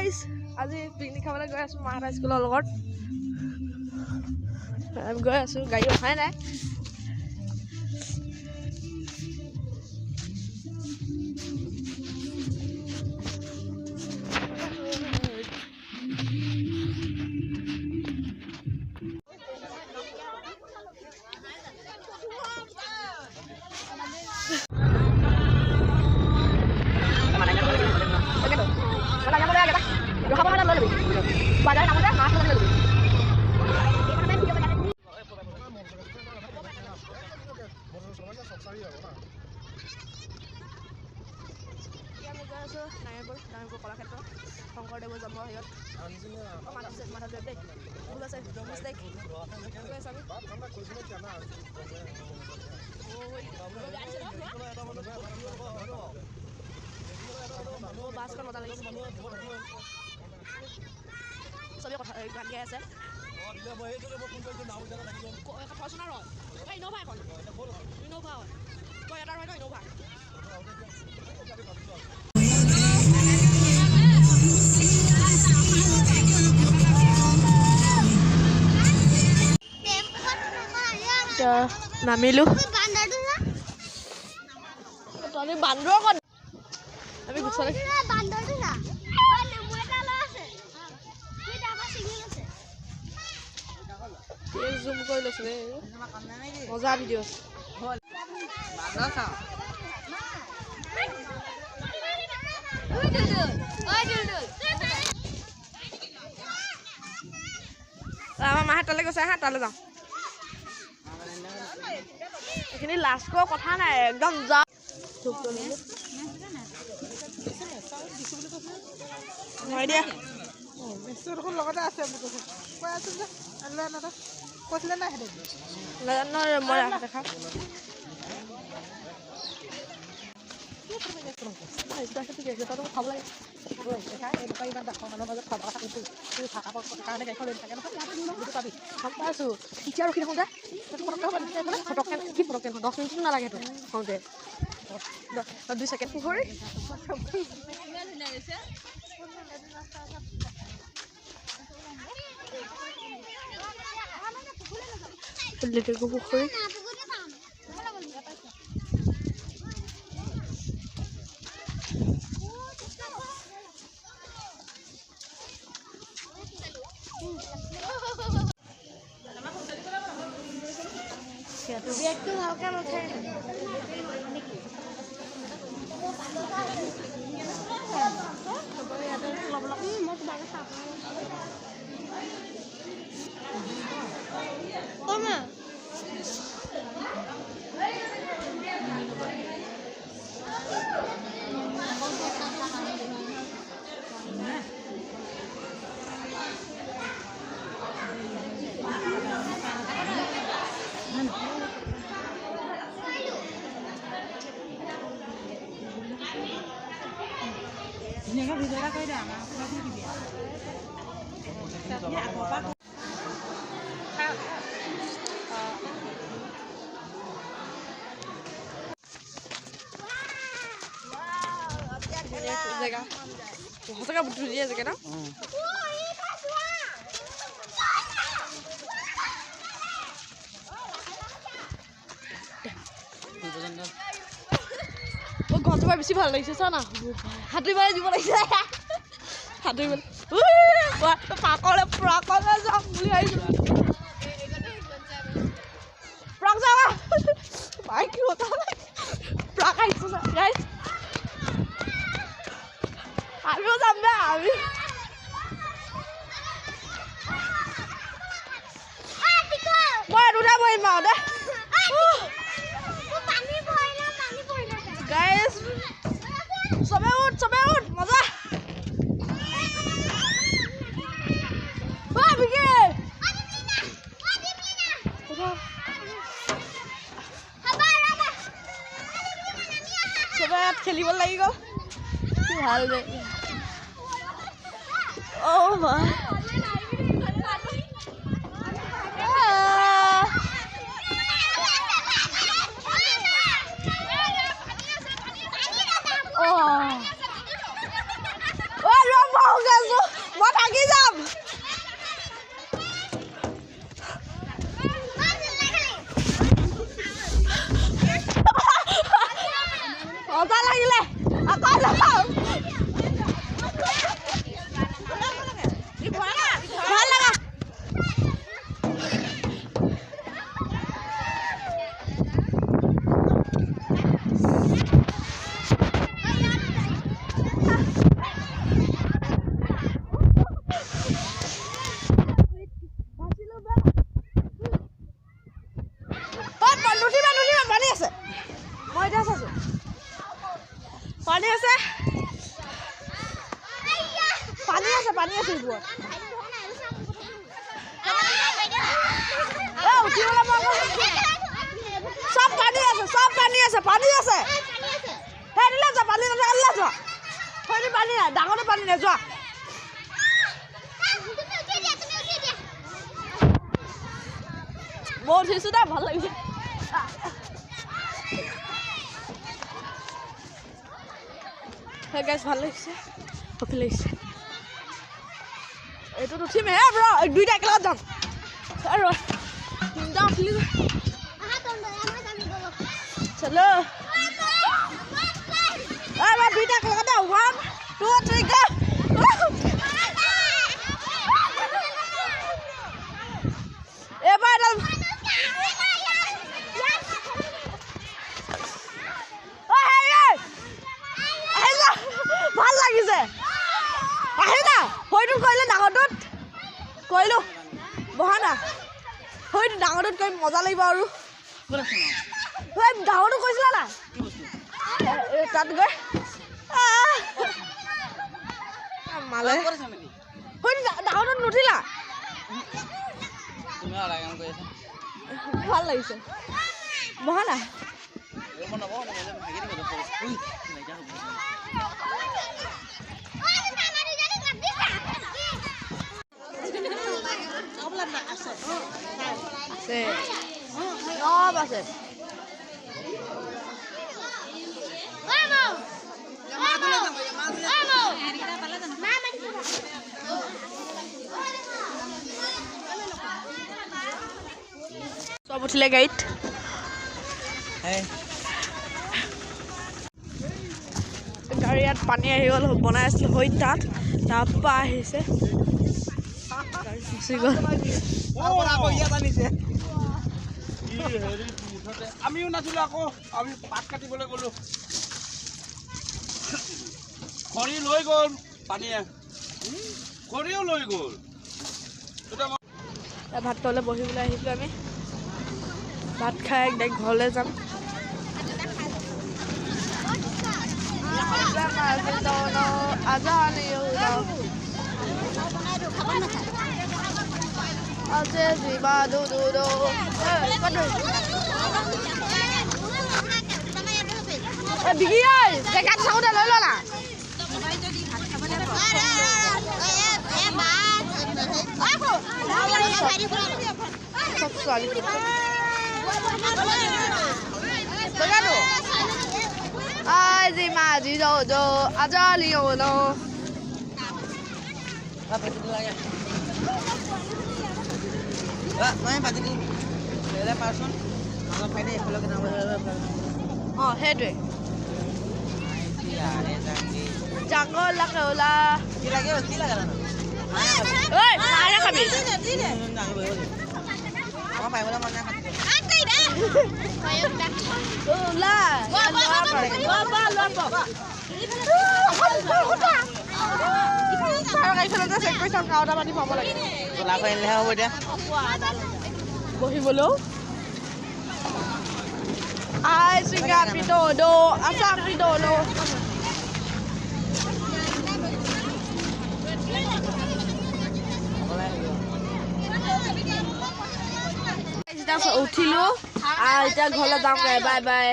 guys আজি picnic খাবলৈ গৈ আছোঁ মাহঁতৰ স্কুলৰ লগত গৈ আছোঁ গাড়ী অহাই নাই নাৰায়ণপুৰ কলাক্ষেত্ৰ শংকৰদেৱৰ জন্ম হেৰিয়ত মাধৱদেৱ দেই ভুল আছে বাছখন মজা লাগিছে চবেই কথা গান গাই আছে নামিলো বান্দৰ কত আমি গুচলে জুম কৰি লৈছো মজা ভিডিঅ' আমাৰ মাহে তালৈ গৈছে হা তালৈ যাওঁ এইখিনি লাষ্ট কথা নাই একদম যা দিয়া লগতে আছে কৈছিলে নাই মই দেখা খাব লাগে এতিয়া ৰখি থাকোঁতে কি পটককৈ 10 মিনিট নালাগে খাওঁতে 2 ছেকেণ্ড পুখুৰী পুখুৰী একটু হালকা মাথায় ভিডিঅ'টা কৰি দে আমাৰ জেগা সঁচাকৈ ধুনীয়া জেগা ন ঘৰটোৰ বেছি ভাল লাগিছে চা না সাঁতুৰিবলৈ দিব লাগিছে সাঁতুৰিবলৈ পাকলে যাম বুলি ভাবিছো আহিছো আমিও যাম দে আমি মই দুটা বহিম আৰু দে গাইজ চবে উঠ মজা চবে খেলিব লাগিব ভাল দে মা Oh, পানী আছে এইবোৰ সব পানী আছে সেই দিলে যা পানী আছে আল্লাহ যোৱা হয়নি পানী নাই ডাঙৰ পানী নাই যোৱা বহুত উঠিছো দে ভাল লাগিছে Hey guys, ভাল লাগিছে কফি লাগিছে এইটো উঠিম হে ব্ৰ দুইটা একেলগে যাম আৰু যাম প্লিজ চলো আমাৰ দুইটা একেলগে 1 2 3 go এবাৰ ভাল লাগিছে আহে না হয়তো কইলে ডাঙৰটোত কইলো বহা না হয়তো ডাঙৰটোত কই মজা লাগিব আৰু ওই ডাঙৰটো কইছিলা না তাত গৈ মালে হয়তো ডাঙৰটোত নুঠিলা তুমি আৰু কাম কৰি আছা ভাল লাগিছে বহা না আছে সব উঠিলে গাড়ীত গাড়ী ইয়াত পানী আহি গ'ল বনাই আছিলে হৈ তাত তাৰপৰা আহিছে আমিও নাছিলো আকৌ আমি পাত কাটিবলৈ গলো খৰি লৈ গ'ল পানীয়ে খৰিও লৈ গ'ল ভাত খাবলৈ বহিবলৈ আহিছিলোঁ আমি ভাত খাই একদম ঘৰলৈ যাম বিকি জেগাত চাওঁতে লৈ ললা সব ছোৱালী ai gì mà gì rồi aja liều nó hết rồi chẳng có là kiểu là ơi ai đó kami là বহিবলৈও ai singa pidodo asa pidodo উঠিলো এতিয়া ঘৰলৈ যাম বাই বাই